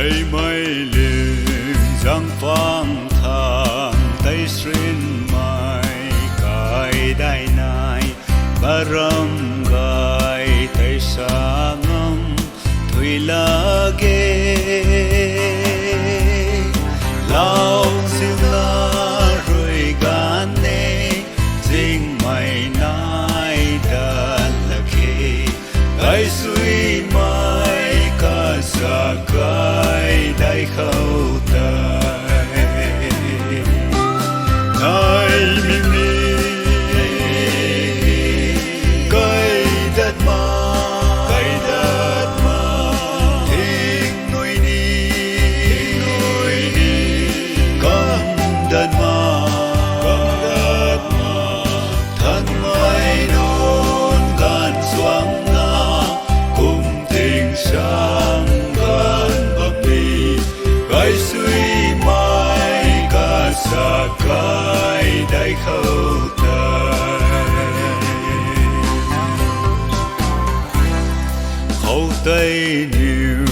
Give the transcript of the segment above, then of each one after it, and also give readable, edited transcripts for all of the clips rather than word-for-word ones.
Tây mây liền giang phang thang Tây xuyên mai cài đai nai ba râm gai Tây sa ngâm thủy la ghê lao siêu la rồi gan nê dinh mày nai đàn là khê gai suy mai ca sa gai đại khâu tay ai mình đi cây đất mà thiên nuôi đi con đất mà thân mây nôn gan xoang na cùng tình sáng gan bập bì gai suy mai ca sa gai đại khâu Hậu Tây nhiều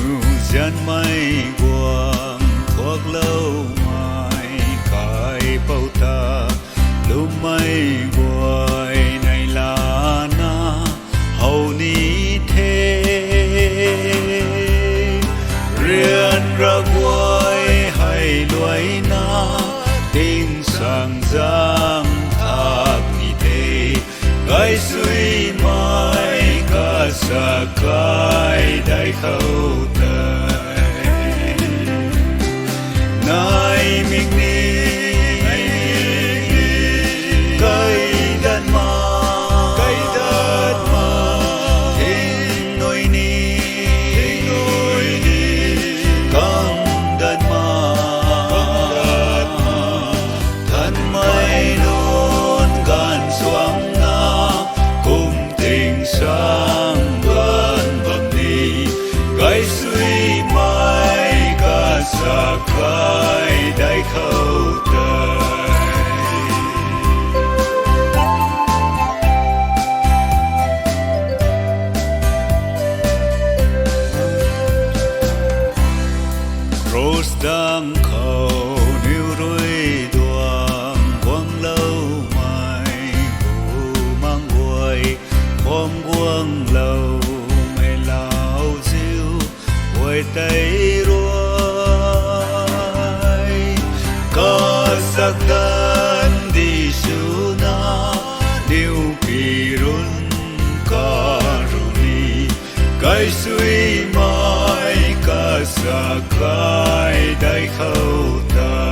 gian mây quang thuốc lâu mai cài bao ta lưu mây quay này là na hậu ni thế riêng ra quay hay loài na tin sang giang thác ni thế gai suy mai ca sa gai đại khâu tay nay mình đi cây đất mà thiên nuôi ni con đất mà thân mây nôn gan xoang na cùng tình sáng gan bập đi gai suy mai ca sa gai đại khâu tay Rose đang khâu níu đuôi đoàn quang lâu mai hồ mang quay khom quang lâu mày lao diêu quay tây ruồi có sắc tan đi su na điêu kỳ run ca runi gai suy mai ca sa gai đại khâu tay